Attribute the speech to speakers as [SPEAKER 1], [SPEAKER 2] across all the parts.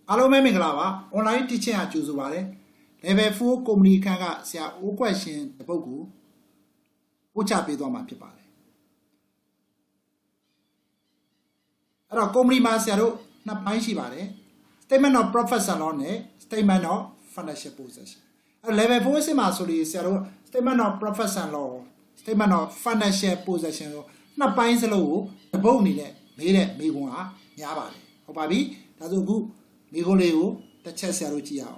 [SPEAKER 1] Alo me minglava, online teaching at Juzuvare, level 4 company kanga sia o question the bogu, uchapi do ma pipale. Ara company masero na panshi vare, statement of professional on statement of financial possession. A level 4 semasoli zero, statement of professional law, statement of financial possession, na pines low, the bony made it, me one, yabale. Obabi, that's a good. Migoleo, the Chesaruchiao.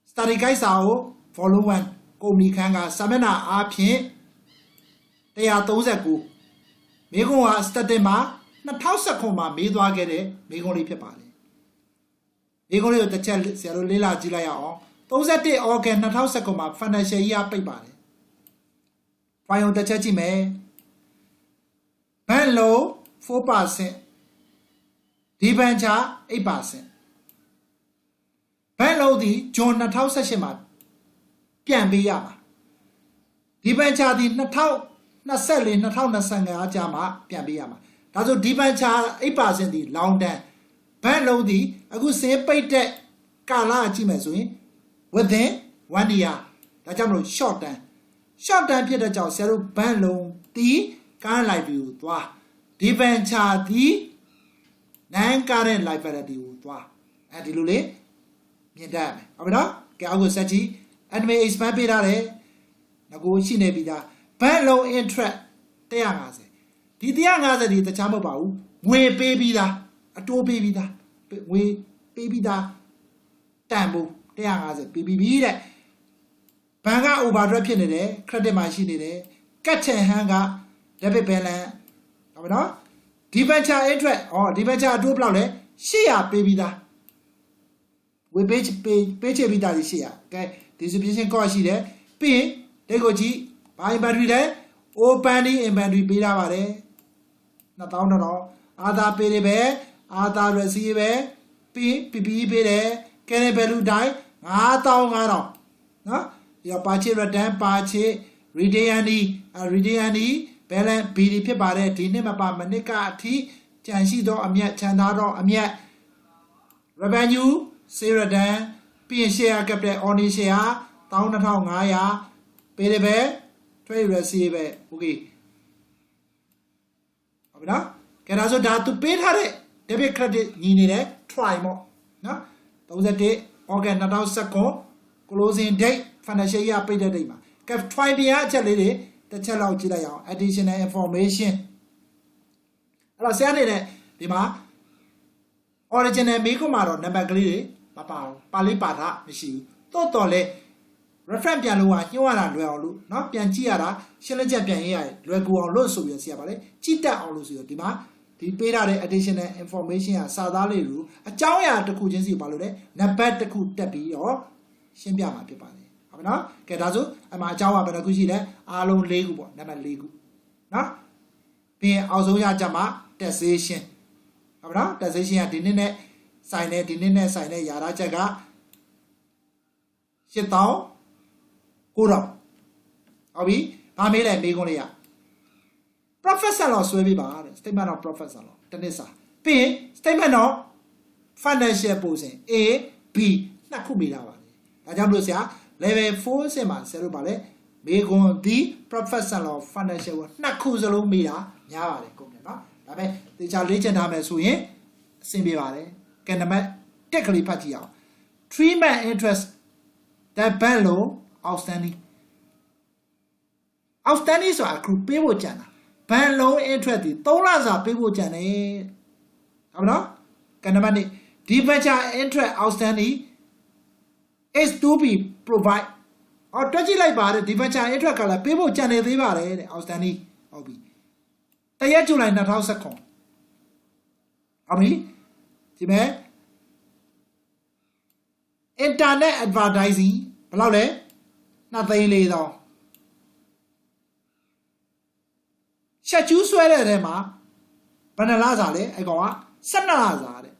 [SPEAKER 1] Study guys out, follow one, Gomi Kanga, Samena, Apie. They are those that go. Migoa, Stadema, Natausa Coma, Midwa get it, Migoli Pepale. Migolio, the Chesalila Gilao, those that they organ, Natausa Coma, Financial Yap Pepale. Fire the Chachime. Hello, 4%. Dibancha 8%. Hello the John Natausa Shema. Pian be yama. Dibancha the Natau Naseli Natau Nasanga Jama, Pian be yama. That's what Dibancha 8% the long dan. Hello the I could say pay Kala Chimesui within 1 year. The Jamro short dan. Short dan Peter Jow Seru Banlo the can't like you. Dibancha the Nan current life at the Utwa. And the Lule, Yendam. Abra, Gago Sachi, and may is my bidare. Nago Shinebida. Panlo intra. Teangaze. The Tiangaze, the Chamabau, we baby da, a two baby da, we baby da, Tambo, Teangaze, baby da. Panga Ubadra Pinade, credit machine, catch a hanger, Debbie Bella. Abra. Dibancha interest or Dibancha do blow, she are baby da. We page vida this year. Okay, distribution cost there. P, they go G, buy battery there, or pandy and battery beta vare. Not down at all. Other pay bear, other receiver, P, bede, can a belu die, down. No, your pache return pache, redeani, Belen, Pidi Pibare, Dinema Manica, T, Chansido, Amiat, Chanado, Amiat. Revenue, Sarah Dan, P share Captain Onishia, Town of Hongaya, Pede Bear, Trade Receiver, okay. Abna, can also that to pay her debit credit, needed, try more. No, those a day, organ not out second, closing date, financial year paid the dema. Cap try the actually. The child additional information. I said it, Dima original Mikumaro, Nabagli, Papa, Palipata, Mishi, totally. Referent Pialua, you are Lualu, not Pianchiara, Shelaja Piania, Regu on Losu, Siabale, Chita on Lucio Dima, the Peda additional information at Sadaliru, a Chawaya to Kujensi Balure, Nabat the Ku Tepi or Shimbiama Pipani. No, Ketazo, and my Jawa Banagushi there, Alone Legu, never Legu. No, being also Yajama, taxation. Abra, taxation at dinner, sign it, Yara Jaga, Shitao, Kuro. Obi, Pamela Begonia. Professor Law Swabiba, statement of Professor Law, Tanisa. P, statement of financial posing. A, B, Nakubila. Ajamlusia. Level 4 sema serubale begon the professional financial nakuzalo mira nyabale komne no dabe teacher lecture na me so yin asin pi bale kanama tekkali phat ji aw 3-month interest that below outstanding so accrue pe bo chan da ban loan interest di 3 la sa pe bo chan neဟုတ်no kanama ni debenture interest outstanding is to be provide or touchy like bar, debenture interest color, people channel the bar, outstanding, Obi. The year July not house a con. Ami, Time internet advertising, Palale, nothing later. Shut you swear at Emma, Panalazale, I go on, Sanalazale.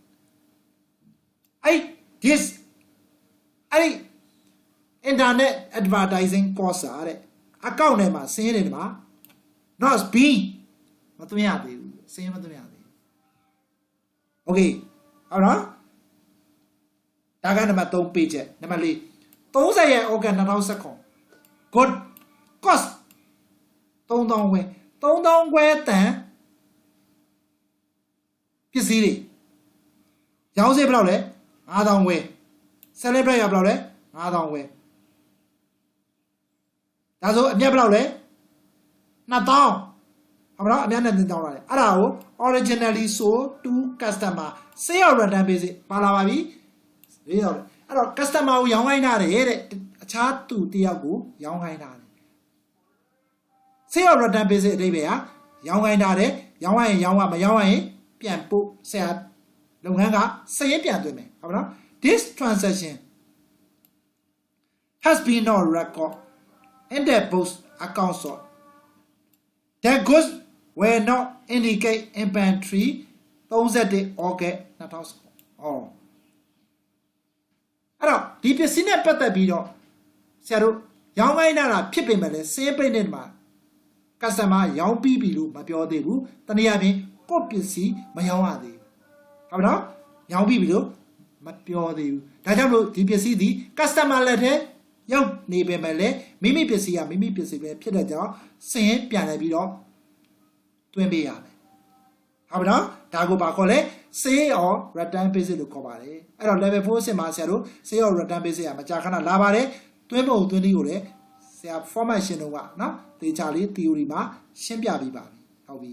[SPEAKER 1] This. Internet advertising cost account nema saying ma not B Matumiadi, same Matumiadi. Okay, alright. ဒါကနံပါတ်3 page နံပါတ်4 30ရဲ့ organ 2019 good cost 3000 ခွဲ 3000 ခွဲတန်ပစ္စည်းတွေရောင်းစရိတ်ဘယ်လောက်လဲ 5000 ခွဲ selling price ဘယ်လောက်လဲ 5000 ခွဲဒါဆိုအမြတ်ဘယ်လောက်လဲ 2000 ဟုတ်မလားအမြတ်နဲ့တင်တောင်းလာတယ်အဲ့ဒါကို originally sold to customer sale return basic ပါလာပါပြီရေးတော့အဲ့တော့ customer ကိုရောင်းခိုင်းတာတဲ့အခြားသူတယောက်ကိုရောင်းခိုင်းတာတဲ့ sale return basic အဓိပ္ပာယ်ဟာရောင်းခိုင်းတာတဲ့ရောင်းရရင်ရောင်းရမရောင်းရရင်ပြန်ပို့ဆရာလုပ်ငန်းကစရင်ပြန်သွင်းမယ်ဟုတ်မလား this transaction has been on record in the books account so that goods were not indicate inventory 31 August 2019อ๋อအဲ့တော့ဒီပစ္စည်းနဲ့ပတ်သက်ပြီးတော့ဆရာတို့ရောင်းခိုင်းတာဖြစ်ပေမဲ့လည်းစင်းပိတ်နေမှာ customer ရောင်းပြီးပြီလို့မပြောသေးဘူးတနည်းအားဖြင့်ကိုပစ္စည်းမရောင်းရသေးဘူးဟုတ်မလားရောင်းပြီးပြီလို့မပြောသေးဘူးဒါကြောင့်လို့ဒီပစ္စည်းဒီ customer လက်ထဲရောက်နေပေမဲ့လည်းမိမိပစ္စည်းကမိမိပစ္စည်းပဲဖြစ်တဲ့ကြောင့်စင်းပြန်လဲပြီးတော့တွင်းပေးရမယ်ဟုတ်ပြီနော်ဒါကိုပါခေါ်လဲ sale or return basic လို့ခေါ်ပါတယ်အဲ့တော့ level 4 စစ်မှာဆရာတို့ sale or return basic ကမကြာခဏလာပါတယ်တွင်းပုံတွင်းဒီကိုလည်းဆရာ format ရှင်းတော့ကနော်သေချာလေး theory မှာရှင်းပြပြီးပါပြီဟုတ်ပြီ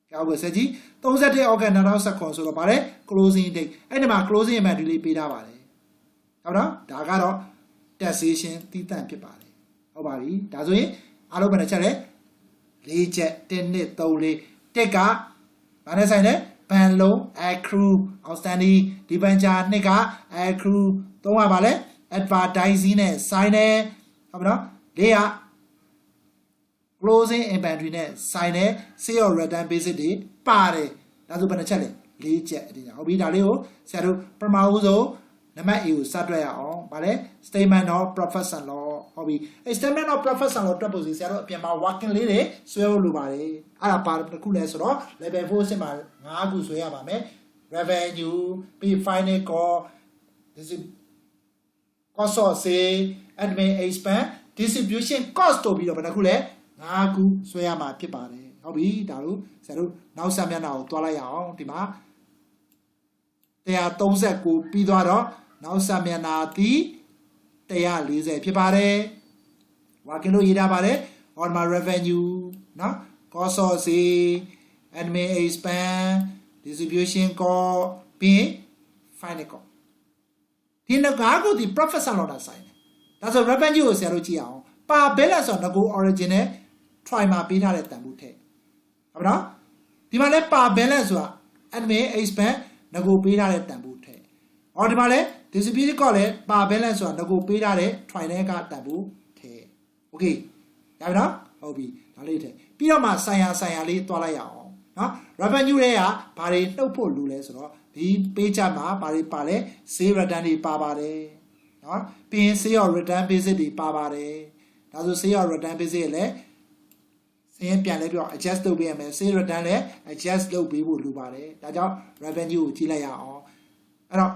[SPEAKER 1] ကြောက်ကိုစက်ကြီး31 August 2019ဆိုတော့ပါတယ် closing date အဲ့ဒီမှာ closing inventory လေးပေးထားပါတယ်ဟုတ်နော်ဒါကတော့ taxation တည်တံ့ဖြစ်ပါတယ်ဟုတ်ပါပြီဒါဆိုရင်အားလုံးဘယ်နှချက်လဲ4ချက်1 2 3 4တက်ကဘာနဲ့ဆိုင်လဲဘန်လုံး accrue outstanding ဒီဘန်ချာ2က accrue 3ကဘာလဲ advertising နဲ့ဆိုင်တယ်ဟုတ်ပြီနော်4က closing inventory နဲ့ဆိုင်တယ် sale or return basic တွေပါတယ်ဒါဆိုဘယ်နှချက်လဲ4ချက်အတင်းဟုတ်ပြီဒါလေးကိုဆရာတို့ပထမဦးဆုံးနံပါတ် A ကိုစတွက်ရအောင်ဗါလဲ statement of profit and loss ဟုတ်ပြီအဲ statement of profit and loss တွက်ဖို့စီဆရာတို့အပြင်မှာ working လေးတွေဆွဲဖို့လိုပါတယ်အဲ့ဒါပါတစ်ခုလဲဆိုတော့ level 4စစ်မှာ5ခုဆွဲရပါမယ် revenue ပြီး final cost this is cost of sale admin expense distribution cost တို့ပြီးတော့ဘယ်နှခုလဲ5ခုဆွဲရမှာဖြစ်ပါတယ်ဟုတ်ပြီဒါလို့ဆရာတို့နောက်ဆက်မျက်နှာကိုတွားလိုက်ရအောင်ဒီမှာ139ပြီးသွားတော့နောက်ဆက်မျက်နှာသည်140ဖြစ်ပါတယ်။ working လို့ရေးထားပါတယ် on my revenue နော် cost of sale admin expense distribution cost ပြီး final cost ဒီနှစ်ကားကိုဒီ profit and loss ဆိုင်တယ်။ဒါဆို revenue ကိုဆရာတို့ကြည့်အောင်ပါ balance ဆိုတော့ငကို origin နဲ့ try မှာပေးထားတဲ့တန်ဖိုးထည့်ဟုတ်ပါနော်ဒီမှာလဲပါ balance ဆိုတာ admin expense ငကိုပေးထားတဲ့တန်ဖိုးထည့်။အော်ဒီမှာလဲ distribution cost လဲပါ balance ဆိုတာငကိုပေးထားတဲ့ try နဲ့ကတန်ဖိုးထည့်။ Okay ရပြီနော်ဟုတ်ပြီဒါလေးထည့်ပြီးတော့မှဆိုင်ရာလေးတွားလိုက်ရအောင်နော် revenue တွေကဘာတွေနှုတ်ဖို့လူလဲဆိုတော့ဒီ page မှာဘာတွေပါလဲ sale return တွေပါပါတယ်နော်ပြီးရင် sale or return basic တွေပါပါတယ်ဒါဆို sale or return basic ရဲ့လဲစင်းပြန်လဲပြီးတော့ adjust လုပ်ပေးရမယ် sale return လဲ adjust လုပ်ပေးဖို့လိုပါတယ်ဒါကြောင့် revenue ကိုကြည့်လိုက်ရအောင်အဲ့တော့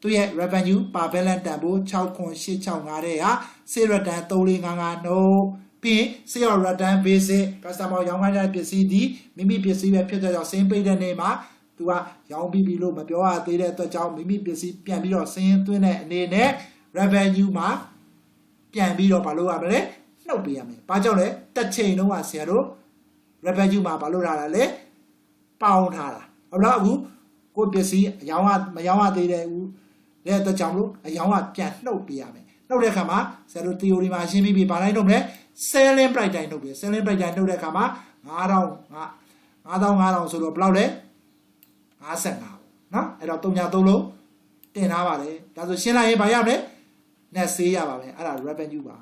[SPEAKER 1] သူရဲ့ revenue ပါ balance တန်ဖိုး6,865တဲ့ဟာ sale return 3455နှုတ်ပြီး sale or return basic customer ရောင်းခိုင်းတဲ့ပစ္စည်းဒီမိမိပစ္စည်းပဲဖြစ်တဲ့ကြောင့်စင်းပိတ်တဲ့နေမှာသူကရောင်းပြီးပြီလို့မပြောရသေးတဲ့အတွက်ကြောင့်မိမိပစ္စည်းပြန်ပြီးတော့စင်းသွင်းတဲ့အနေနဲ့ revenue မှာပြန်ပြီးတော့မလုပ်ရမလဲနှုတ်ပေးရမယ်။ဘာကြောင့်လဲတစ်ချိန်လုံးကဆရာတို့ revenue မှာမလုပ်ရတာလေပေါင်းထားတာဟုတ်လားအခုကိုပစ္စည်းအယောင်ကမယောင်းရသေးတဲ့ဦးတဲ့အတွက်ကြောင့်လို့အယောင်ကပြန်နှုတ်ပေးရမယ်။နှုတ်တဲ့အခါမှာဆရာတို့ theory မှာရှင်းပြီးပြီဘာလိုက်နှုတ်လဲ selling price တိုင်းနှုတ်ပြီ selling price တိုင်းနှုတ်တဲ့အခါမှာ5,500ဆိုတော့ဘယ်လောက်လဲ55နော်အဲ့တော့3လုံးတင်ထားပါလေဒါဆိုရှင်းလိုက်ရင်ဘာရမလဲ net sale ရပါမယ်အဲ့ဒါ revenue ပါ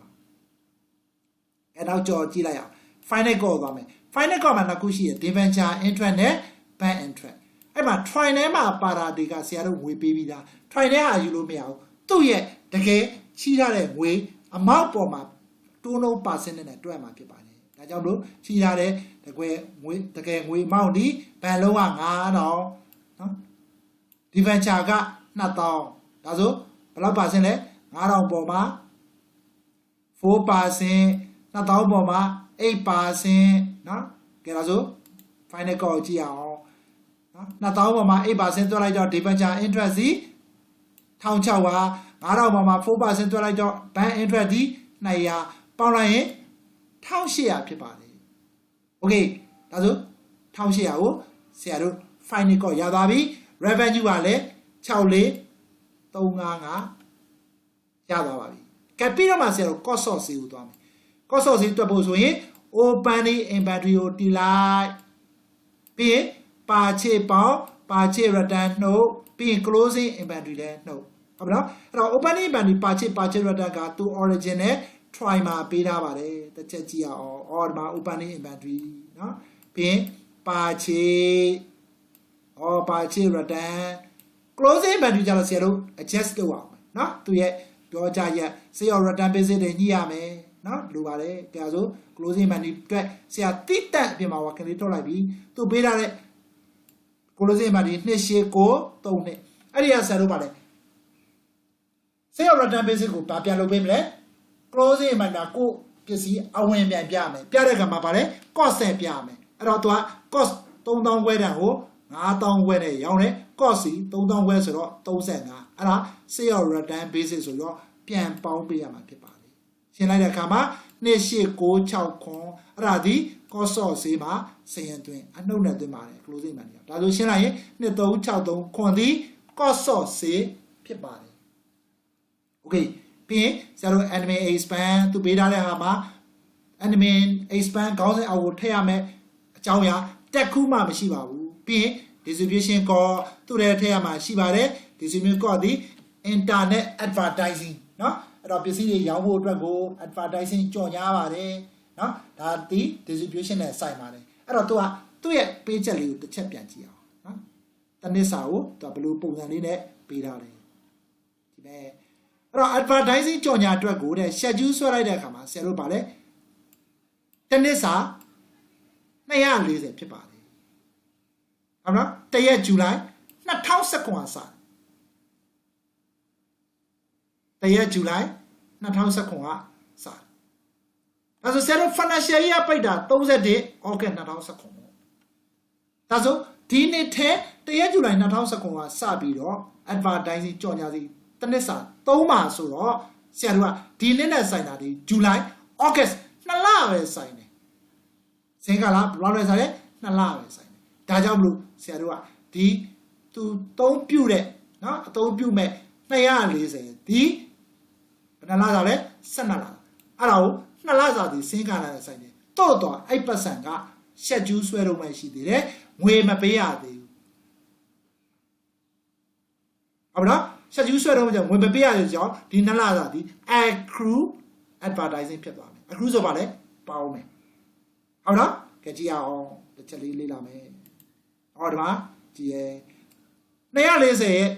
[SPEAKER 1] အဲ့တော့ကြော်ကြည့်လိုက်အောင် final cost သွားမယ် final cost မှာနှစ်ခုရှိတယ် debenture interest နဲ့ bank interest အဲ့မှာ try ထဲမှာပါတာတွေကဆရာတို့ငွေပေးပြီးသား try ထဲဟာယူလို့မရဘူးသူ့ရဲ့တကယ်ချီးထားတဲ့ငွေ amount ပေါ်မှာတိုးနှုန်း percent နဲ့တွက်မှာဖြစ်ပါတယ်ဒါကြောင့်လို့ချီးထားတဲ့တကယ်ငွေ amount ဒီဘဏ်လုံးက9000နော် debenture က2000 ဒါဆိုဘယ်လောက်ပါစင်လဲ9000ပေါ်မှာ4% 2000ပေါ်မှာ8%နော်ကဲဒါဆို final call ကြည့်အောင်နော်2000ပေါ်မှာ8%တွက်လိုက်တော့ debenture interest စီ1600ပါ9000ပေါ်မှာ4%တွက်လိုက်တော့ bank interest ဒီ200ပေါင်းလိုက်ရင်1800ဖြစ်ပါတယ်โอเคဒါဆို1800ကိုဆရာတို့ final call ရသွားပြီ revenue ကလည်း64355ရသွားပါပြီကဲပြီးတော့မှဆရာတို့ cost of sale ကိုသွားမယ် cost of sale တွက်ဖို့ဆိုရင် opening inventory ကိုတီးလိုက်ပြီးရင်ပါချေပေါင်းပါချေ return နှုတ်ပြီးရင် closing inventory လည်းနှုတ်ဟုတ်ပြီနော်အဲ့တော့ opening inventory ပါချေ return ကသူ origin နဲ့ try မှာပေးထားပါတယ်တစ်ချက်ကြည့်အောင် order မှာ opening inventory နော်ပြီးရင်ပါချေပါချေ return closing inventory ကျတော့ဆရာတို့ adjust လုပ်အောင်နော်သူရဲ့ပြောကြရက် sale return basis တွေညှိရမယ်နော်လိုပါတယ်ဒါဆို closing inventory အတွက်ဆရာတိတက်အပြင်မှာ working လေးထုတ်လိုက်ပြီးသူပေးထားတဲ့ closing inventory 2893နှစ်အဲ့ဒီကဆရာတို့ပါလေ sale return basis ကိုဗာပြန်လုပ်ပေးမလဲ closing inventory ကိုပစ္စည်းအဝင်ပြန်ပြမယ်ပြတဲ့ကံမှာပါလေ cost ဆက်ပြမယ်အဲ့တော့သူက cost 3000ခွဲတန်ကို9000ခွဲနဲ့ရောင်းတယ် cost စီ3000ခွဲဆိုတော့35အဲ့ဒါ sale return basis ဆိုတော့ပြန်ပေါင်းပေးရမှာဖြစ်ပါတယ်ရှင်းလိုက်တဲ့အခါမှာ2896ခွန်အဲ့ဒါဒီ cost of sale မှာစရန်သွင်းအနှုတ်နဲ့သွင်းပါတယ် closing inventory ဒါဆိုရှင်းလိုက်ရင်2363ခွန်ဒီ cost of sale ဖြစ်ပါတယ် okay ပြီးရင်ဆရာတို့ admin expand သူပေးထားတဲ့ဟာမှာ admin expand ခေါင်းစဉ်အောက်ကိုထည့်ရမယ်အကြောင်းအရာတက်ခုမှမရှိပါဘူးပြီးရင် distribution cost သူ့ရဲ့ထည့်ရမှာရှိပါတယ် distribution cost ဒီ internet advertising เนาะအဲ့တော့ပစ္စည်းတွေရောင်းဖို့အတွက်ကို advertising ကြော်ညားပါတယ်เนาะဒါဒီ distribution နဲ့ဆိုင်ပါတယ်အဲ့တော့သူ့ရဲ့ပေးချက်လေးကိုတစ်ချက်ပြန်ကြည့်အောင်เนาะတနစ်စာကိုသူဘယ်လိုပုံစံလေးနဲ့ပေးထားလဲဒီမဲ့အဲ့တော့ advertising ကြော်ညာအတွက်ကိုတဲ့ schedule ဆွဲလိုက်တဲ့အခါမှာဆရာတို့ဗာလဲတနစ်စာ240ဖြစ်ပါတယ်ဟုတ်နော်တရက်ဇူလိုင်2019စတရက်ဇူလိုင်2019စဒါဆိုဆရာတို့ financial year ပိတ်တာ31 August 2019ဒါဆိုဒီနေ့ထဲတရက်ဇူလိုင်2019ကစပြီးတော့ advertising ကြော်ညာစီတနစ်စာ3မှာဆိုတော့ဆရာတို့ကဒီနေ့နဲ့ဆိုင်တာဒီဇူလိုင် August 2လပဲဆိုင်တယ်စင်ကလာဘယ်လောက်လဲဆိုင်လဲ2လပဲဆိုင်တယ်ဒါကြောင့်မလို့ဆရာတို့ကဒီသူ3ပြုတ်တဲ့เนาะအသုံးပြုတ်မဲ့240ဒီဘယ်နှလစာလဲ12လအဲ့ဒါကို2လစာဒီစင်ကလာနဲ့ဆိုင်တယ်တော့တော့အဲ့ပတ်စံကရှက်ကျူးဆွဲတော့မှရှိသေးတယ်ငွေမပေးရသေးဘူးဟုတ်နော်ရှက်ကျူးဆွဲတော့မှကြောင့်ငွေမပေးရသေးကြောင့်ဒီ2လစာဒီ accrue advertising ဖြစ်သွားမယ် accrue ဆိုပါလေပေါင်းမယ်ဟုတ်နော်ကြည့်ရအောင်တစ်ချက်လေးလေ့လာမယ်ဟောဒီမှာကြည့်ရဲ240ရဲ့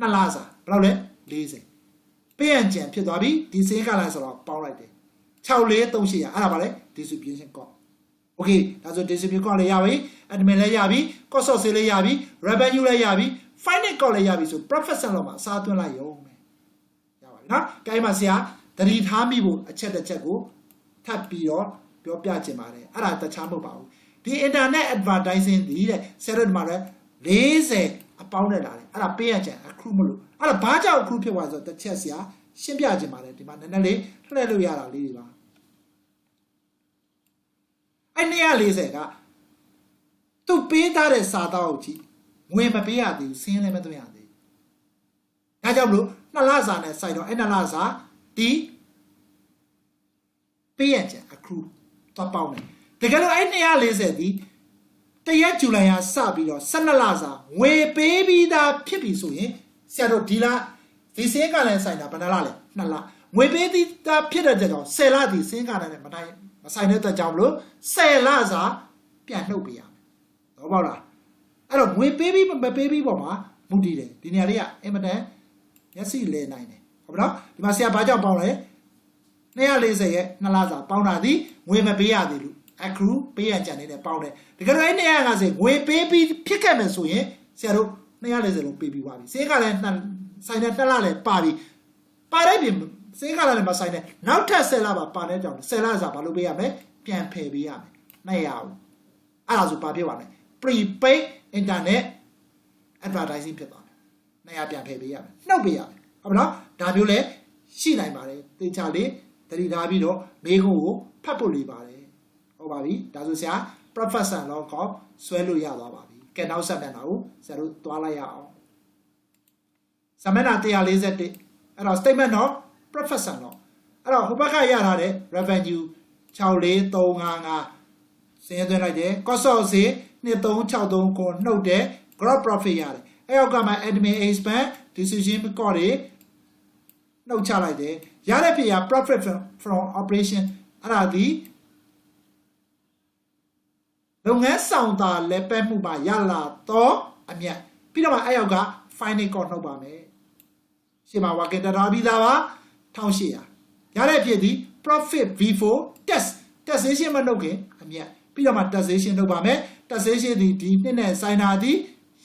[SPEAKER 1] 2လစာဘယ်လောက်လဲ40ပေးရန်ကြံဖြစ်သွားပြီဒီစင်းကလာဆိုတော့ပေါင်းလိုက်တယ်6438အဲ့ဒါပါလေ distribution cost okay ဒါဆို distribution cost လည်းရပြီ admin လည်းရပြီ cost of sale လည်းရပြီ revenue လည်းရပြီ finance cost လည်းရပြီဆို profit ဆက်လောက်မှာအစားသွင်းလိုက်ရုံပဲရပါပြီနော်ကြိုင်းမှာဆရာတတိထားမိဖို့အချက်တစ်ချက်ကိုထပ်ပြီးတော့ပြောပြချင်ပါတယ်အဲ့ဒါတခြားမဟုတ်ပါဘူးဒီ internet advertising ဒီတဲ့ဆရာတို့မှာလည်း40အပေါင်းနဲ့လာတယ်အဲ့ဒါပေးရကြaccrue မလို့အဲ့ဒါဘာကြောင့် accrue ဖြစ်သွားဆိုတော့တစ်ချက်ဆရာရှင်းပြချင်ပါတယ်ဒီမှာနည်းနည်းလေးလှည့်လို့ရတာလေးတွေပါအဲ့240ကသူပေးထားတဲ့စာသားကိုကြည့်ငွေမပေးရသေးဘူးစင်းလည်းမသွင်းရသေးဘူးဒါကြောင့်မလို့2လစာနဲ့စိုက်တော့အဲ့2လစာဒီပေးရကြaccrue တော့ပေါင်းတယ်တကယ်လို့အဲ့240ဒီတရက်ဇူလိုင်ကစပြီးတော့12လစာငွေပေးပြီးသားဖြစ်ပြီဆိုရင်ဆရာတို့ဒီစင်းကလည်းဆိုင်တာဘယ်နှလလဲ2လငွေပေးပြီးသားဖြစ်တဲ့ကြောင့်10လဒီစင်းကလည်းမဆိုင်တဲ့အတွက်ကြောင့်မလို့10လစာပြန်နှုတ်ပေးရမယ်ဟုတ်ပါလားအဲ့တော့ငွေပေးပြီးမပေးပြီးပေါ်မှာမူတည်တယ်ဒီနေရာလေးကအင်မတန်မျက်စိလဲနိုင်တယ်ဟုတ်ပါလားဒီမှာဆရာဘာကြောင့်ပေါင်းလဲ240ရဲ့2လစာပေါင်းတာဒီငွေမပေးရသေးလို့accrue ပေးရကြနေတဲ့ပေါင်းတယ်တကယ်တော့အဲ့250ငွေပေးပြီးဖြစ်ခဲ့မယ်ဆိုရင်ဆရာတို့240လုံးပေးပြီးသွားပြီစေးကလည်း ဆိုင်တဲ့တက်လာလေပါပြီပါတဲ့ပြင်စေးကလာလည်းမဆိုင်နဲ့နောက်ထပ်10လပါတဲ့ကြောင့်10လစာဘာလို့ပေးရမလဲပြန်ဖယ်ပေးရမယ်မရဘူးအဲ့ဒါဆိုဘာဖြစ်ပါလဲ prepaid internet advertising ဖြစ်သွားတယ်200ပြန်ဖယ်ပေးရမယ်နှုတ်ပေးရမယ်ဟုတ်မလားဒါမျိုးလဲရှိနိုင်ပါတယ်တေချာလေးတတိထားပြီးတော့မေးခွန်းကိုဖတ်ဖို့လိုပါတယ်ဟုတ်ပါပြီဒါဆိုဆရာ professor လောက်ခေါ်ဆွဲလို့ရသွားပါပြီကဲနောက်ဆက်မျက်နှာကိုဆရာတို့သွားလိုက်ရအောင်စာမျက်နှာ141အဲ့တော့ statement of professor တော့အဲ့တော့ဟိုဘက်ကရထားတဲ့ revenue 64355စင်းသွင်းလိုက်တယ် cost of sale 2363ကိုနှုတ်တယ် gross profit ရတယ်အဲ့ရောက်ကမှ admin expense decision ကောတွေနှုတ်ချလိုက်တယ်ရတဲ့ဖြစ်ရ profit from operation အဲ့ဒါဒီလုပ်ငန်းဆောင်တာလက်ပတ်မှုပါရလာတော့အမြတ်ပြီးတော့မှအဲ့ရောက်က final cost နှုတ်ပါမယ်ရှေ့မှာ working data ပြီးသားပါ1800ရတဲ့ဖြစ်ဒီ profit before taxation မနှုတ်ခင်အမြတ်ပြီးတော့မှ taxation နှုတ်ပါမယ် taxation ဒီနှစ်နဲ့ဆိုင်တာဒီ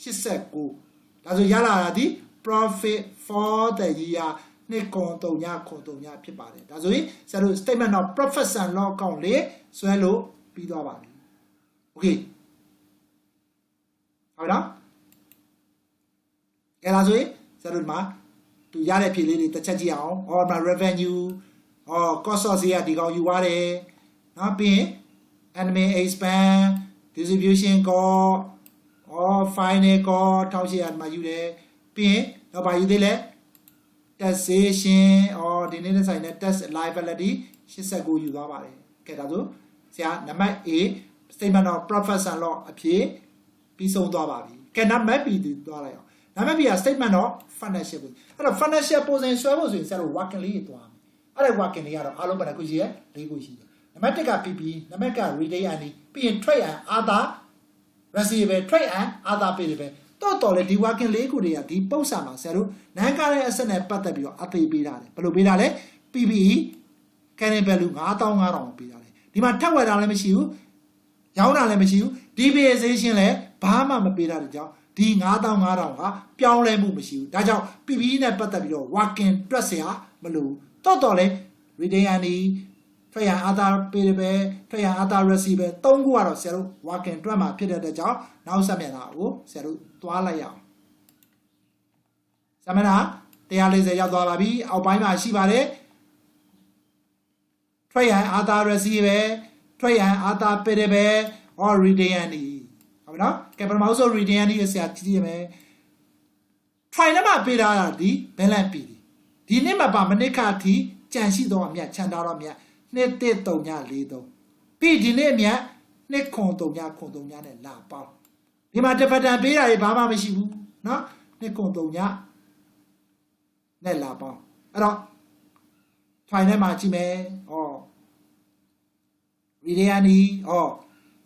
[SPEAKER 1] 89ဒါဆိုရလာတာဒီ profit for the year နှစ်ကုန်3ညဖြစ်ပါတယ်ဒါဆိုရင်ဆရာတို့ statement of profit and loss account လေးဆွဲလို့ပြီးသွားပါပြီโอเคဟုတ်လားအဲ့ဒါဆိုရင်ဆရာတို့မှာသူရတဲ့ဖြေလေးတွေတစ်ချက်ကြည့်အောင် or revenue or cost of sale ဒီကောင်ယူရတယ်နော်ပြီးရင် admin expense distribution cost or final cost 1800မှာယူတယ်ပြီးရင်တော့ဘာယူသေးလဲ taxation or ဒီနေ့နဲ့ဆိုင်တဲ့ tax liability 89ယူသွားပါတယ်ကဲဒါဆိုဆရာနံပါတ် A statement of profit and loss အဖြစ်ပြီးဆုံးသွားပါပြီကဲနံပါတ် B သွားလိုက်အောင်နံပါတ် B က statement of financial position အဲ့တော့ financial position ဆွဲဖို့ဆိုရင်ဆရာတို့ working လေးသွားမယ်အဲ့ဒါ working လေးကတော့အားလုံးပဲခုရှိရဲ၄ခုရှိတယ်နံပါတ် 1 က PP နံပါတ် 2 က retail earning ပြီးရင် trade and other receivable trade and other payable တော်လေဒီ working ၄ခုတွေကဒီပုံစံမှာဆရာတို့နိုင်ကားတဲ့အဆက်နဲ့ပတ်သက်ပြီးတော့အသေးပေးတာလေဘယ်လိုပေးတာလဲ PPE carrying value 9500ပေးတာလေဒီမှာထပ်ဝယ်တာလည်းမရှိဘူးရောင်းတာလည်းမရှိဘူး depreciation လည်းဘာမှမပေးတာတဲ့ကြောင့်ဒီ9500ကပြောင်းလဲမှုမရှိဘူးဒါကြောင့် PPE နဲ့ပတ်သက်ပြီးတော့ working တွက်เสียမလို့တော်လေ retail earning trade and other payable trade and other receivable ၃ခုကတော့ဆရာတို့ working တွက်မှာဖြစ်တဲ့အတွက်ကြောင့်နောက်ဆက်မျက်နှာကိုဆရာတို့သွားလိုက်ရအောင်ဆက်မျက်နှာ140ရောက်သွားပါပြီအောက်ပိုင်းမှာရှိပါတယ် trade and other receivable trade and other payable or retail earning ဟုတ်ပြီနော်ကဲပထမဆုံး retail earning ကိုဆရာကြည့်ရမယ် try နဲ့မှပေးထားတာဒီ balance ပြီဒီနေ့မှာပါမနစ်ခါထိကြံရှိတော့အမြတ်ခြံထားတော့အမြတ်2.343ပြီးဒီနေ့အမြတ်2.343နဲ့လာပေါင်းဒီမှာတစ်ဖက်တန်ပေးတာတွေဘာမှမရှိဘူးเนาะ2.3နဲ့လာပေါင်းအဲ့တော့ try နဲ့မှာကြည့်မယ်ဩ retail earning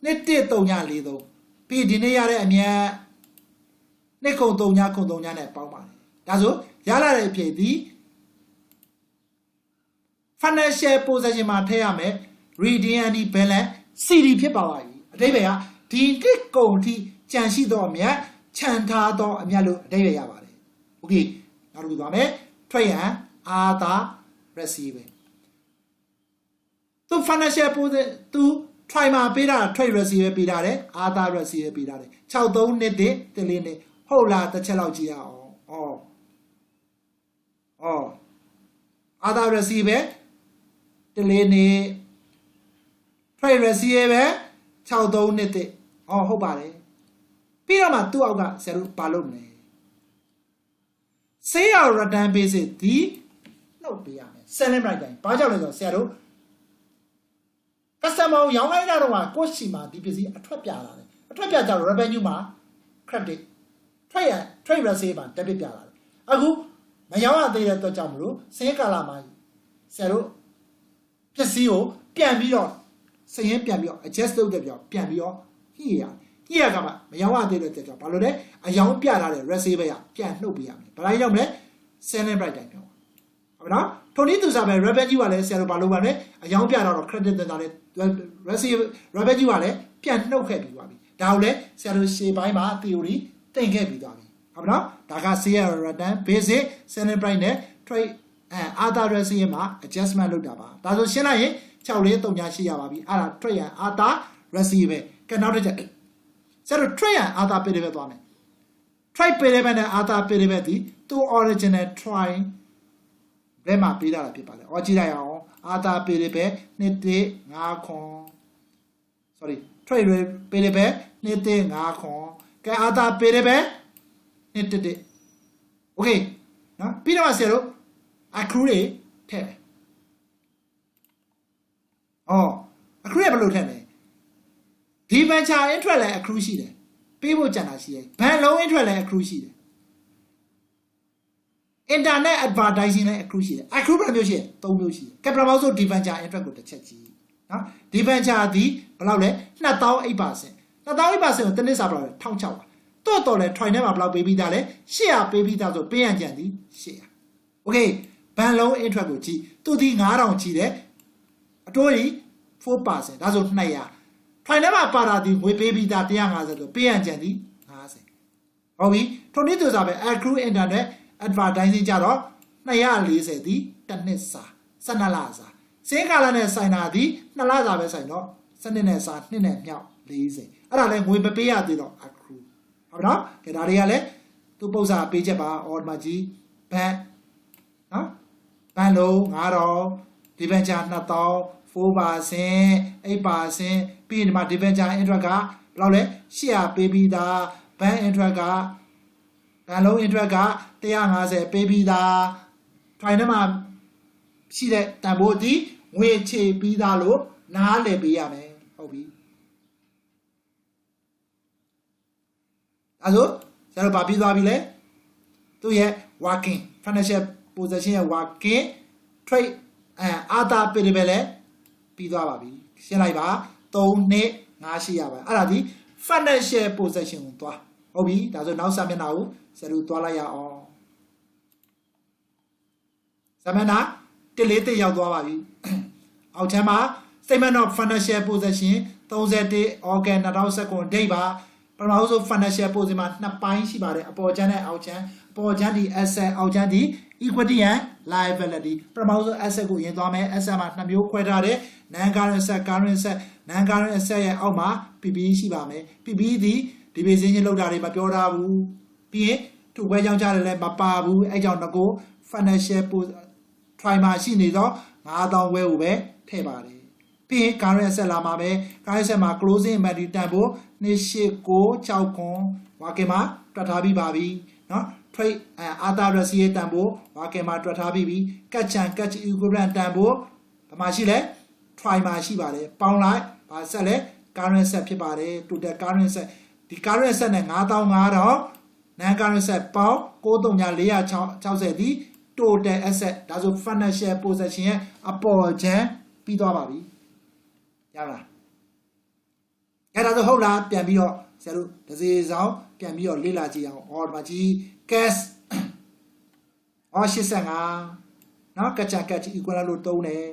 [SPEAKER 1] 2.343ပြီးဒီနေ့ရတဲ့အမြတ်2.3နဲ့ပေါင်းပါတယ်ဒါဆိုရလာတဲ့အဖြစ်ဒီfinancial position မှာထည့်ရမယ် retail earning balance CD ဖြစ်ပါပါပြီအဓိပ္ပာယ်ကဒီတစ်ကုန်ထိကြံရှိသောအမြတ်ခြံထားသောအမြတ်လို့အဓိပ္ပာယ်ရပါတယ်โอเคနောက်တစ်ခုသွားမယ် trade and other receivable သူ financial position သူ try မှာပေးတာ trade receivable ပေးတာတယ် other receivable ပေးတာတယ်63နှစ်တည်း4နှစ်ဟုတ်လားတစ်ချက်လောက်ကြည့်ရအောင်other receivable 4နှစ် trade receivable 63နှစ်တည်းဟုတ်ပါတယ်ပြီးတော့မှသူ့အောက်ကဆရာတို့ဘာလုပ်မလဲ sale return basis ဒီနှုတ်ပေးရမယ် selling price တိုင်းဘာကြောင့်လဲဆိုတော့ဆရာတို့ customer ရောင်းလိုက်တာတော့ကိုယ့်စီမှာဒီပစ္စည်းအထွက်ပြလာတယ်အထွက်ပြကြတော့ revenue မှာ credit trade receipt မှာ debit ပြလာတယ်အခုမရောင်းရသေးတဲ့အတွက်ကြောင့်မလို့စင်းကာလာမှာဆရာတို့ပစ္စည်းကိုပြန်ပြီးတော့စရင်ပြန်ပြီးတော့ adjust လုပ်တဲ့ပြောပြန်ပြီးတော့ညှိရကမှမရောင်းရသေးတဲ့အတွက်ကြောင့်ဘာလို့လဲအယောင်ပြထားတဲ့ receipt ပဲပြန်နှုတ်ပေးရမယ်ဘာလို့ရောက်မလဲ selling price တိုင်းပြောဟုတ်ပြီနော်ထိုနည်းသူစားပဲ revenue ကလည်းဆရာတို့ဘာလို့ပါလဲအယောင်ပြတော့ credit တင်တာလဲ receipt revenue ကလည်းပြန်နှုတ်ခဲ့ပြီးသွားပြီဒါကိုလည်းဆရာတို့ရှေ့ပိုင်းမှာ theory သင်ခဲ့ပြီးသွားပြီ ဟုတ်နော်ဒါက CL return basic selling price နဲ့ trade other recipe မှာ adjustment လုပ်တာပါဒါဆိုရှင်းလိုက်ရင်6438ရှိရပါပြီအဲ့ဒါ trade and other recipe ပဲကဲနောက်တစ်ချက်ဆက်တော့ trade and other period ပဲသွားမယ် trade period နဲ့ other period ဒီသူ original try ဘယ်မှာပေးတာဖြစ်ပါလဲ။အော်ကြည့်လိုက်အောင် other period ပဲ1.5ခွန် sorry trade period ပဲ1.5ခွန်ကဲ other period ပဲ1.1 okay နော်ပြီးတော့ဆရာတို့ accrue တွေထည့်မယ်။အော် accrue ဘယ်လိုထည့်မလဲ။ debenture interest လည်း accrue ရှိတယ်။ပေးဖို့ကြံတာရှိတယ်။ဘဏ်လုံး interest လည်း accrue ရှိတယ်။ internet advertising လည်း accrue ရှိတယ်။ accrue ဘယ်လိုမျိုးရှိလဲ။၃မျိုးရှိတယ်။ကဲပထမဆုံး debenture interest ကိုတစ်ချက်ကြည့်။နော် debenture ဒီဘယ်လောက်လဲ28% 28% ကိုတစ်နှစ်စာဘယ်လောက်လဲ1600ပါ။တော့တော်လဲ try ထဲမှာဘယ်လောက်ပေးပြီးသားလဲ800ပေးပြီးသားဆိုပေးရန်ကြံသည်800 okay ဘဏ်လုံး interest ကိုကြည့်သူဒီ9000ကြည့်တယ်အတိုးကြီး 4% ဒါဆို200 try ထဲမှာပါတာဒီငွေပေးပြီးသား150ဆိုပေးရန်ကြံသည်50ဟုတ်ပြီထိုနည်းသူစားပဲ accrue internet advertising ကြတော့240ဒီတစ်နှစ်စာ12လစာစင်းကာလနဲ့ဆိုင်တာဒီ2လစာပဲဆိုင်တော့စနစ်နဲ့စာ2နဲ့မြောက်40အဲ့ဒါလည်းငွေမပေးရသေးတော့ accrue ဟုတ်နော်ကဲဒါတွေကလည်းသူပု္ပ္ပစာပေးချက်ပါ order မှာကြီးဘတ်နော်ဘတ်လုံး9000 debenture 2000 4% 8% ပြီးရင်ဒီမှာ debenture interest ကဘယ်လောက်လဲ800ပေးပြီးသား bank interest ကဘဏ်လုံး interest က150ပေးပြီးသား try ထဲမှာရှိတဲ့တန်ဖိုးဒီငွေချေပြီးသားလို့နားလည်ပေးရမယ်ဟုတ်ပြီအဲ့ဆိုဆရာတို့ဗာပြီးသွားပြီလေသူ့ရဲ့ working financial position ရဲ့ working trade other period ပဲလေပြီးသွားပါပြီရှင်းလိုက်ပါ3နှစ်5ရှိရပါအဲ့ဒါဒီ financial position ကိုသွားဟုတ်ပြီဒါဆိုနောက်စာမျက်နှာကိုဆရာတို့သွားလိုက်ရအောင်စာမျက်နှာ1-4ရောက်သွားပါပြီအောက်ချမ်းမှာ statement of financial position 31 August 2019 date ပါပထမဆုံး financial position မှာနှစ်ပိုင်းရှိပါတယ်အပေါ်ချမ်းနဲ့အောက်ချမ်းအပေါ်ချမ်းဒီ asset အောက်ချမ်းဒီ equity and liability ပထမဆုံး asset ကိုရင်သွားမယ် asset မှာနှစ်မျိုးခွဲထားတယ် non current asset current asset non current asset ရဲ့အောက်မှာ PPE ရှိပါမယ် PPE ဒီ division လောက်တာတွေမပြောထားဘူးပြီးရင်သူ့ဘဲကြောင်းကြတယ်လည်းမပါဘူးအဲကြောင့်ငကို financial try မှာရှိနေတော့9000ဝဲကိုပဲထည့်ပါတယ်ပြီးရင် current asset လာမှာပဲ current asset မှာ closing inventory တန်ဖို့2896ခွန်ဝါကင်မှာတွက်ထားပြီးပါပြီเนาะ trade other receipt တန်ဖို့ဝါကင်မှာတွက်ထားပြီးပြီ catch and catch equivalent တန်ဖို့ဘာမှရှိလဲ try မှာရှိပါတယ်ပေါင်းလိုက်ဘာဆက်လဲ current asset ဖြစ်ပါတယ် total current asset ဒီ current asset နဲ့9500 non current asset ပေါင်း9360ဒီ total asset ဒါဆို financial position ရဲ့အပေါ်ချမ်းပြီးသွားပါပြီရလားအဲ့ဒါဆိုဟုတ်လားပြန်ပြီးတော့ဆရာတို့တစ်စီဆောင်ပြန်ပြီးတော့လေ့လာကြည့်အောင် order မှာကြီး cash 85เนาะ catch equivalent လို့သုံးတယ်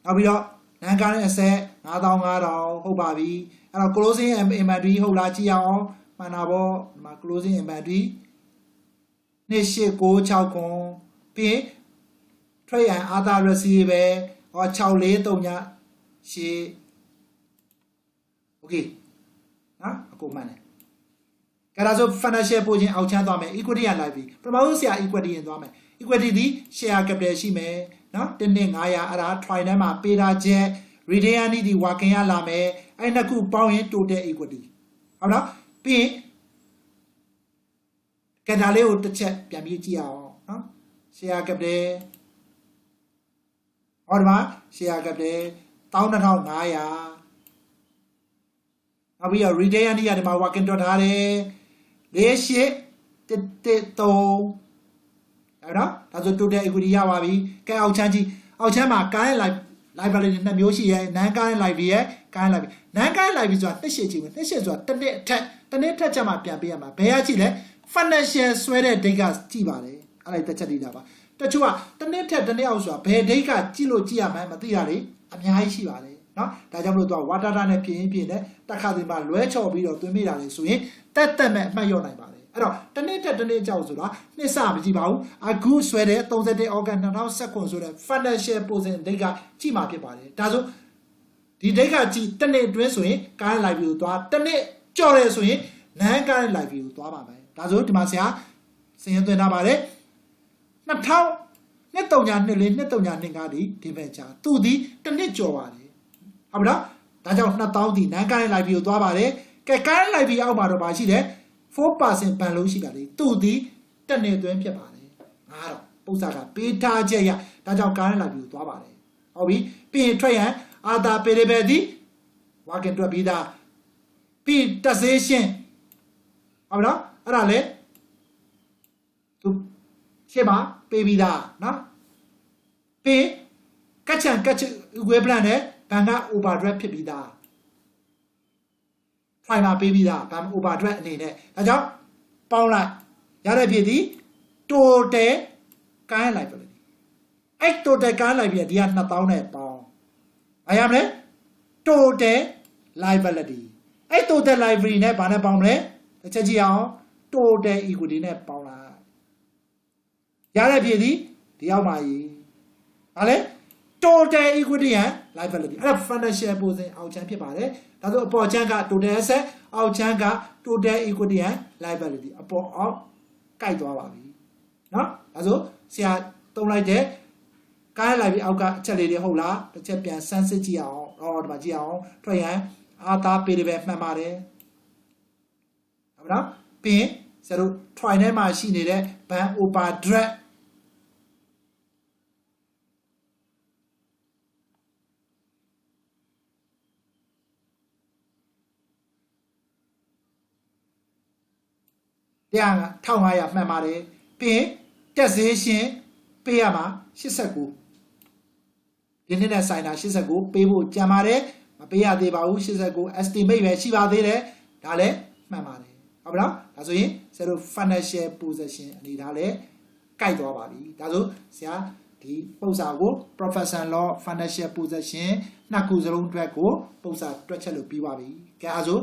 [SPEAKER 1] နောက်ပြီးတော့ non current asset 9500ဟုတ်ပါပြီအဲ့တော့ closing inventory ဟုတ်လားကြည့်အောင်မှန်တာပေါ့ဒီမှာ closing inventory 2896ခွန်ပြီး trade and other receipt ပဲဟော6438ရှေ့ okay နော်အကုန်မှန်တယ်ကြဒါဆို financial position အောက်ချမ်းသွားမယ် equity ရလိုက်ပြီပထမဆုံးဆရာ equity ရင်သွားမယ် equity ဒီ share capital ရှိမယ်နော်1နှစ်900အဲ့ဒါ try ထဲမှာပေးထားချက် retain ဒီ working ရလာမယ်အဲ့နှစ်ခုပေါင်းရင် total equity ဟုတ်နော်ပြီးရင်ကဒါလေးကိုတစ်ချက်ပြန်ပြီးကြည့်အောင်နော် share capital ဟောဒီမှာ share capital 12500နောက်ပြီးတော့ retain အနေနဲ့ဒီမှာ working တွက်ထားတယ်4833အဲ့တော့ဒါဆို total equity ရပါပြီကဲအောက်ချမ်းကြီးအောက်ချမ်းမှာ current liability နှစ်မျိုးရှိရဲ non current liability ရဲ့ current liability non current liability ဆိုတာနှစ်ရှည်ကြီးပဲနှစ်ရှည်ဆိုတာတစ်နှစ်အထက်ချက်မှပြန်ပေးရမှာဘယ်ရကြည့်လဲ financial ဆွဲတဲ့ date ကကြည့်ပါတယ်အဲ့ဒါတစ်ချက်တည်းတာပါတချို့ကတစ်နှစ်ထက်တစ်နှစ်အောက်ဆိုတာဘယ် date ကကြည့်လို့ကြည့်ရမှန်းမသိတာလေအများကြီးရှိပါတယ်နော်ဒါကြောင့်မလို့သူက water data နဲ့ပြင်နဲ့တက်ခါဒီမှာလွဲချော်ပြီးတော့သွင်းမိတာလေဆိုရင်တက်မဲ့အမှတ်ရော့နိုင်ပါတယ် အဲ့တော့တနေ့တက်တနေ့ကြောက်ဆိုတာနှစ်စမကြည့်ပါဘူးအခုဆွဲတဲ့31 August 2019ဆိုတဲ့ financial position ဒိတ်ကကြည့်မှာဖြစ်ပါတယ်ဒါဆိုဒီဒိတ်ကကြည့်တနေ့အတွင်းဆိုရင် current live view ကိုသွားတနေ့ကြော်တယ်ဆိုရင် non current live view ကိုသွားပါမယ်ဒါဆိုဒီမှာဆရာစင်ရင်သွင်းထားပါတယ်2000နှစ်3ညာနှစ်လေးနှစ်3ညာနှစ်ကားဒီဒီဘက်ချာသူဒီတနှစ်ကြော်ပါတယ်ဟုတ်ပြီနော်ဒါကြောင့်2000ဒီ non current live view ကိုသွားပါတယ်ကဲ current live view အောက်မှာတော့မရှိတယ်4% ဘန်လုံးရှိတာလေသူဒီတက်နေသွင်းဖြစ်ပါတယ်ငါတော့ပု္ပ္ပစာကပေးထားချက်ရဒါကြောင့် current live view ကိုသွားပါတယ်ဟုတ်ပြီပြီးရင်ထွက်ရန်အာသာပေရဘယ်ဒီဝါကင်တွက်ပြီးသားပြီးတက်စေးရှင်းဟုတ်ပြီနော်အဲ့ဒါလေသူရှင်းပါပေးပြီးသားနော်ပြီးကတ်ချန်ဝေးပလန်နဲ့ဘန်က overdraft ဖြစ်ပြီးသားဖိုင်မှာပေးပြီးသားဘန် overdraft အနေနဲ့ဒါကြောင့်ပေါင်းလိုက်ရတဲ့ဖြစ်ဒီ total ကိုင်းလိုက်ပြီအဲ့ total ကိုင်းလိုက်ပြီဒီက2000နဲ့ပေါင်းဘာရမလဲ total liability အဲ့ total liability နဲ့ဘာနဲ့ပေါင်းမလဲတစ်ချက်ကြည့်အောင် total equity နဲ့ပေါင်းလိုက်ရတဲ့ဖြစ်ဒီအောက်မှာကြီးဘာလဲ total equity and liability အဲ့ဒါ financial position အောက်ချမ်းဖြစ်ပါတယ်ဒါဆိုအပေါ်ချမ်းက total asset အောက်ချမ်းက total equity and liability အပေါ်အောက်ကိုက်သွားပါပြီเนาะဒါဆိုဆရာသုံးလိုက်တဲ့ကိုင်းလိုက်ပြီးအောက်ကအချက်လေးတွေဟုတ်လားတစ်ချက်ပြန်စမ်းစစ်ကြည့်အောင်ဒီမှာကြည့်အောင်ထွက်ရန်အာသာပေတွေပဲမှန်ပါတယ်ဟုတ်ပါ့ပြီးရင်ဆရာတို့ try ထဲမှာရှိနေတဲ့ ban overdraftတရား1500မှန်ပါတယ်ပြီးရင်တက်စေးရှင်ပေးရမှာ89ဒီနေ့နဲ့ဆိုင်တာ89ပေးဖို့ကြံပါတယ်မပေးရသေးပါဘူး89 estimate ပဲရှိပါသေးတယ်ဒါလည်းမှန်ပါတယ်ဟုတ်ပါလားဒါဆိုရင်ဆရာတို့ financial position အနေဒါလည်းကိုက်သွားပါပြီဒါဆိုဆရာဒီပုံစံကို professional law financial position နှစ်ခုစလုံးအတွက်ကိုပုံစံတွက်ချက်လို့ပြီးပါပြီကဲအဲဆို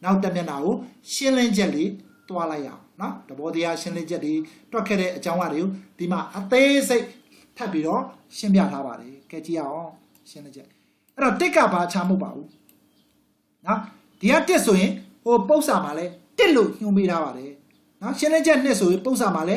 [SPEAKER 1] နောက်တစ်မျက်နှာကိုရှင်းလင်းချက်လေးတွားလိုက်ရအောင်နော်တဘောတရားရှင်းလင်းချက်တွေတွက်ခဲ့တဲ့အကြောင်းအရာတွေကိုဒီမှာအသေးစိတ်ထပ်ပြီးတော့ရှင်းပြထားပါတယ်ကဲကြည့်အောင်ရှင်းလင်းချက်အဲ့တော့တစ်ကဘာချမဟုတ်ပါဘူးနော်ဒီကတစ်ဆိုရင်ဟိုပု္ပ္ပစာမှာလဲတစ်လို့ညွှန်းပေးထားပါတယ်နော်ရှင်းလင်းချက်နှစ်ဆိုရင်ပု္ပ္ပစာမှာလဲ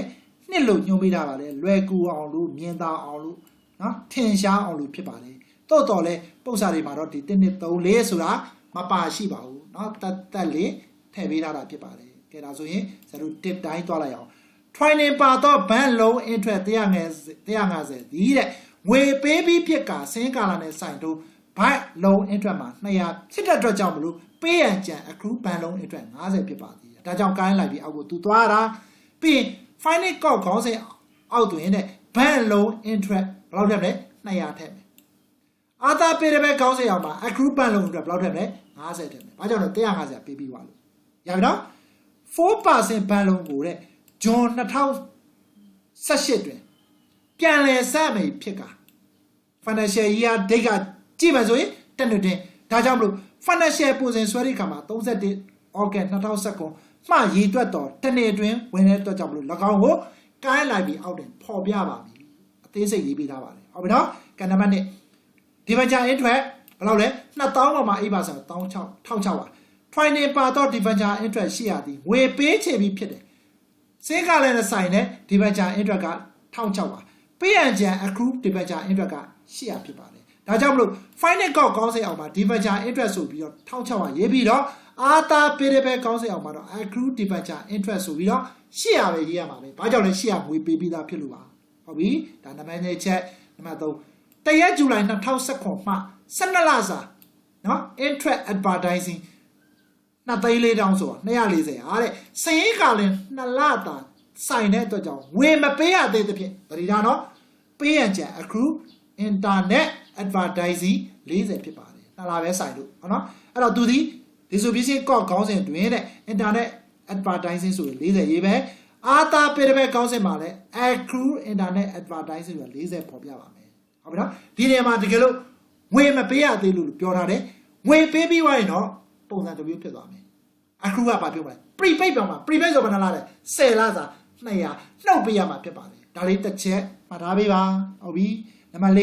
[SPEAKER 1] နှစ်လို့ညွှန်းပေးထားပါတယ်လွယ်ကူအောင်လို့မြင်သာအောင်လို့နော်ထင်ရှားအောင်လို့ဖြစ်ပါတယ်တိုးတော်လဲပု္ပ္ပစာတွေမှာတော့ဒီ1 2 3 4ဆိုတာမပါရှိပါဘူးနော်တက်လေးထည့်ပေးထားတာဖြစ်ပါတယ်ကဲဒါဆိုရင်ဇာတ်တစ်တိုင်းသွားလိုက်အောင် training ပါတော့ဘန်လုံး interest 150ဒီတဲ့ငွေပေးပြီးဖြစ်ကစင်းကာလာနဲ့ဆိုင်တို့ဘတ်လုံး interest မှာ200ဖြစ်တဲ့အတွက်ကြောင့်မလို့ပေးရန်ကြံ accrue ဘန်လုံး interest 50ဖြစ်ပါသေးတယ်ဒါကြောင့်ကိုင်းလိုက်ပြီးအောက်ကိုသူသွားတာပြီး final cost ခေါင်းစဉ်အောက်တွင်တဲ့ဘန်လုံး interest ဘယ်လောက်ထည့်မလဲ200ထည့်မယ်အာသာပေးတဲ့ဘက်ခေါင်းစဉ်အောက်မှာ accrue ဘန်လုံး interest ဘယ်လောက်ထည့်မလဲ50ထည့်မယ်ဘာကြောင့်လဲ150ပေးပြီးသွားလို့ရပြီနော် 4% ဘန်လုံးကိုတဲ့ဂျွန်2018တွင်ပြန်လည်စမယ်ဖြစ်က financial year date ကကြည့်မှဆိုရင်တက်နေတယ်ဒါကြောင့်မလို့ financial position ဆွဲတဲ့အခါမှာ31 August 2019မှရည်တွက်တော့တနေ့အတွင်းဝင်တဲ့အတွက်ကြောင့်မလို့၎င်းကိုကိုင်းလိုက်ပြီးအောက်တင်ပေါ်ပြပါပြီအသေးစိတ်ရေးပေးထားပါတယ်ဟုတ်ပြီနော်ကနံပါတ်1ဒီဘက်ကျ interest ဘယ်လောက်လဲ2000ပါမှာ8ပါဆို1600ပါ training ပါတော့ debenture interest ရှိရသည်ငွေပေးချေပြီးဖြစ်တယ်စင်းကလည်းနဲ့ဆိုင်တဲ့ debenture interest က1600ပါပေးရန်ကြံ accrue debenture interest က800ဖြစ်ပါတယ်ဒါကြောင့်မလို့ final cost ကောင်းစိတ်အောင်မှာ debenture interest ဆိုပြီးတော့1600ရေးပြီးတော့အာသာပေးတဲ့ဘက်ကောင်းစိတ်အောင်မှာတော့ accrue debenture interest ဆိုပြီးတော့800ပဲရေးရမှာပဲဘာကြောင့်လဲ800ငွေပေးပြီးသားဖြစ်လို့ပါဟုတ်ပြီဒါနံပါတ်1ချက်နံပါတ်3တရက်ဇူလိုင်2019မှ12လစာနော် interest advertising 2,400ဆိုတာ240ဟာတဲ့စရင်ကလည်း2လတာဆိုင်တဲ့အတွက်ကြောင့်ငွေမပေးရသေးသဖြင့်ဗတိဒါနော်ပေးရကြ accrue internet advertising 40ဖြစ်ပါတယ်2လပဲဆိုင်လို့ဟုတ်နော်အဲ့တော့သူဒီ distribution cost ခေါင်းစဉ်တွင်တဲ့ internet advertising ဆိုရင်40ရေးပဲအာသာပေတဲ့ဘက်ခေါင်းစဉ်မှာလည်း accrue internet advertising ဆိုရင်40ပေါ်ပြပါမယ်ဟုတ်ပြီနော်ဒီနေရာမှာတကယ်လို့ငွေမပေးရသေးလို့ပြောထားတယ်ငွေပေးပြီးသွားရင်တော့ပုံစံတစ်မျိုးဖြစ်သွားမယ်accrue ကဘာပြောမလဲ prepaid ပြောင်းမှာ prepaid ဆိုဘယ်နှလားလဲ10လစာ200နှုတ်ပေးရမှာဖြစ်ပါတယ်ဒါလေးတစ်ချက်မှတ်ထားပေးပါဟုတ်ပြီနံပါတ်4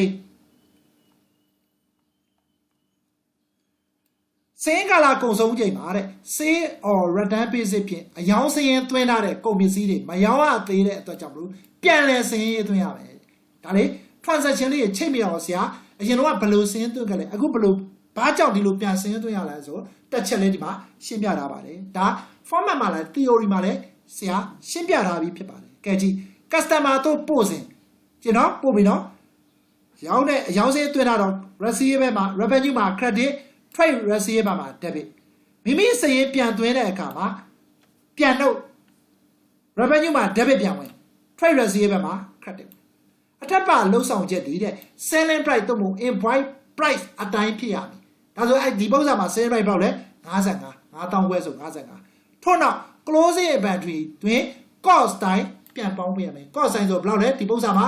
[SPEAKER 1] စင်းကာလာကုံဆုံးချိန်မှာတဲ့ sale or return basis ဖြင့်အယောင်းစင်းရင်သွင်းထားတဲ့ကုန်ပစ္စည်းတွေမရောင်းရသေးတဲ့အတွက်ကြောင့်မလို့ပြန်လည်စင်းရင်သွင်းရမယ်ဒါလေး transaction လေးချိန်မရအောင်ဆရာအရင်တော့ဘယ်လိုစင်းသွင်းကြလဲအခုဘယ်လိုဘာကြောင့်ဒီလိုပြန်စင်းသွင်းရလဲဆိုတက်ချက်လေးဒီမှာရှင်းပြထားပါတယ်ဒါ format မှာလည်း theory မှာလည်းဆရာရှင်းပြထားပြီးဖြစ်ပါတယ်ကဲကြည့် customer တို့ပို့စဉ်ကျွန်တော်ပို့ပြီနော်ရောင်းတဲ့အယောင်းစင်းသွင်းတာတော့ receivable မှာ revenue မှာ credit trade receivable မှာ debit မိမိစရင်ပြန်သွင်းတဲ့အခါမှာပြန်တော့ revenue မှာ debit ပြန်ဝင် trade receivable မှာ credit အထက်ပါလှုပ်ဆောင်ချက်တွေတဲ့ selling price တို့မို့ invoice price အတိုင်းဖြစ်ရမယ်ဒါဆိုဒီပုံစံမှာ selling price ပေါ့လေ55 5000ခွဲဆို55ထို့နောက် closing inventory တွင် cost တိုင်းပြန်ပေါင်းပေးရမယ် cost တိုင်းဆိုဘယ်လောက်လဲဒီပုံစံမှာ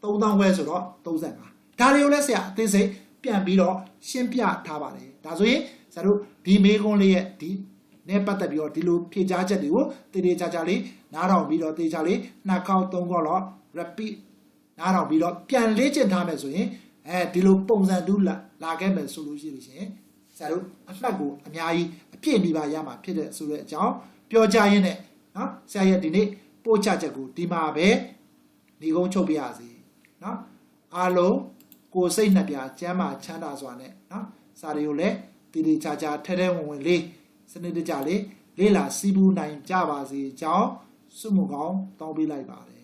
[SPEAKER 1] 3000ခွဲဆိုတော့35ဒါတွေကိုလည်းဆရာအသေးစိတ်ပြန်ပြီးတော့ရှင်းပြထားပါတယ်ဒါဆိုရင်ဆရာတို့ဒီမေးခွန်းလေးရဲ့ဒီနဲ့ပတ်သက်ပြီးတော့ဒီလိုဖြေကြားချက်တွေကိုတည်တည်ချာချာလေးနားထောင်ပြီးတော့တည်ချာလေး2ခေါက်3ခေါက်တော့ repeat နားထောင်ပြီးတော့ပြန်လေ့ကျင့်ထားမယ်ဆိုရင်ဒီလိုပုံစံတူးလာခဲ့မယ်ဆိုလို့ရှိရင်ဆရာတို့အမှတ်ကိုအများကြီးအပြည့်ပြီးပါရမှာဖြစ်တဲ့ဆိုတဲ့အကြောင်းပြောကြရင်းနဲ့နော်ဆရာရဲ့ဒီနေ့ပို့ချချက်ကိုဒီမှာပဲညီကုန်းချုပ်ပြရစီနော်အားလုံးကိုစိတ်နှစ်ပြားကျမ်းမာချမ်းသာစွာနဲ့နော်စာတွေကိုလည်းတည်တည်ချာချာထဲထဲဝင်ဝင်လေးစနစ်တကျလေးလေးလာစီးပူးနိုင်ကြပါစေကြောင်းဆုမွန်ကောင်းတောင်းပေးလိုက်ပါတယ်